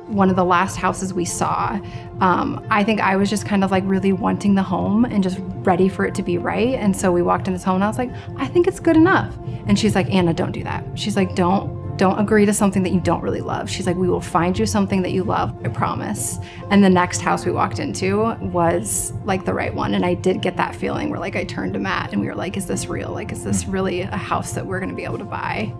One of the last houses we saw, I think I was just kind of like really wanting the home and just ready for it to be right. And so we walked in this home and I was like, I think it's good enough. And she's like, Anna, don't do that. She's like, don't agree to something that you don't really love. She's like, we will find you something that you love, I promise. And the next house we walked into was like the right one. And I did get that feeling where like I turned to Matt and we were like, is this real? Like, is this really a house that we're gonna be able to buy?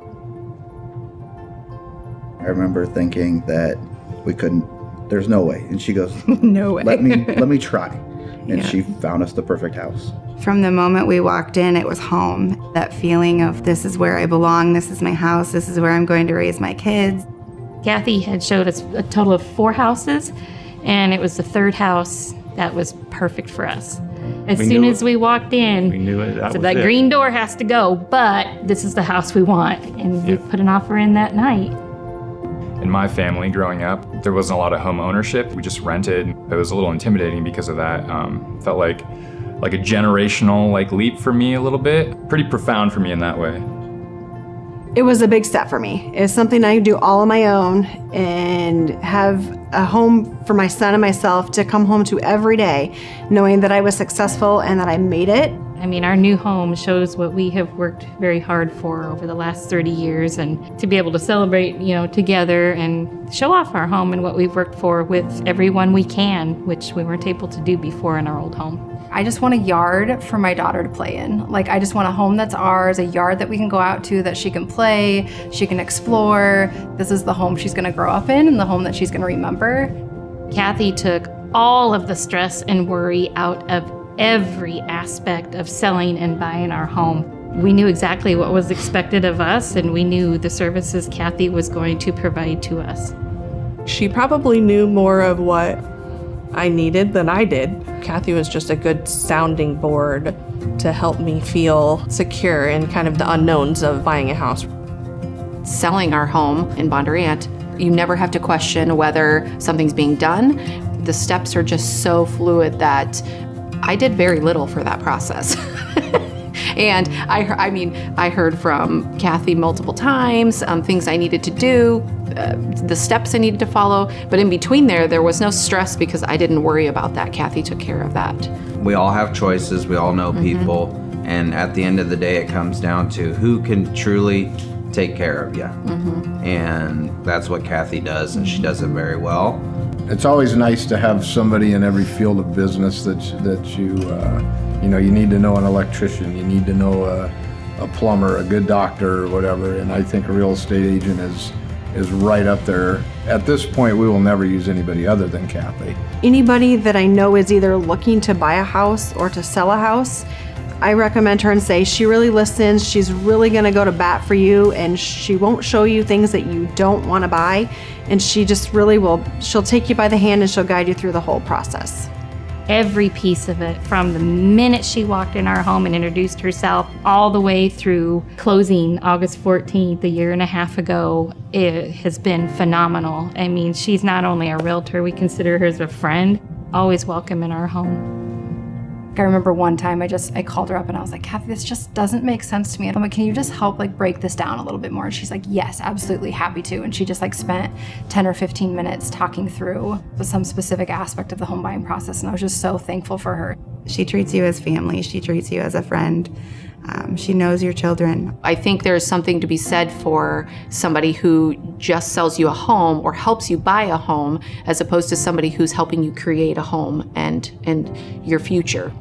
I remember thinking that we couldn't, there's no way. And she goes, No way. let me try. And she found us the perfect house. From the moment we walked in, it was home. That feeling of this is where I belong, this is my house, this is where I'm going to raise my kids. Kathy had showed us a total of 4 houses, and it was the 3rd house that was perfect for us. As soon as we walked in, we knew it. So that green door has to go, but this is the house we want. And we put an offer in that night. In my family growing up, there wasn't a lot of home ownership. We just rented. It was a little intimidating because of that. Felt like a generational leap for me a little bit. Pretty profound for me in that way. It was a big step for me. It was something I do all on my own and have a home for my son and myself to come home to every day, knowing that I was successful and that I made it. I mean, our new home shows what we have worked very hard for over the last 30 years, and to be able to celebrate, together and show off our home and what we've worked for with everyone we can, which we weren't able to do before in our old home. I just want a yard for my daughter to play in. Like, I just want a home that's ours, a yard that we can go out to, that she can play, she can explore. This is the home she's gonna grow up in and the home that she's gonna remember. Kathy took all of the stress and worry out of every aspect of selling and buying our home. We knew exactly what was expected of us, and we knew the services Kathy was going to provide to us. She probably knew more of what I needed than I did. Kathy was just a good sounding board to help me feel secure in kind of the unknowns of buying a house. Selling our home in Bondurant, you never have to question whether something's being done. The steps are just so fluid that I did very little for that process. And I heard from Kathy multiple times, things I needed to do, the steps I needed to follow. But in between there was no stress because I didn't worry about that. Kathy took care of that. We all have choices, we all know people, and at the end of the day, it comes down to who can truly take care of you. And that's what Kathy does, and she does it very well. It's always nice to have somebody in every field of business that you need to know an electrician, you need to know a plumber, a good doctor, or whatever. And I think a real estate agent is right up there. At this point, we will never use anybody other than Kathy. Anybody that I know is either looking to buy a house or to sell a house, I recommend her and say she really listens, she's really gonna go to bat for you, and she won't show you things that you don't wanna buy, and she just really will, she'll take you by the hand and she'll guide you through the whole process. Every piece of it, from the minute she walked in our home and introduced herself, all the way through closing August 14th, a year and a half ago, it has been phenomenal. I mean, she's not only a realtor, we consider her as a friend, always welcome in our home. I remember one time I called her up and I was like, Kathy, this just doesn't make sense to me. I'm like, can you just help break this down a little bit more? And she's like, yes, absolutely, happy to. And she just spent 10 or 15 minutes talking through some specific aspect of the home buying process. And I was just so thankful for her. She treats you as family, she treats you as a friend. She knows your children. I think there's something to be said for somebody who just sells you a home or helps you buy a home, as opposed to somebody who's helping you create a home and your future.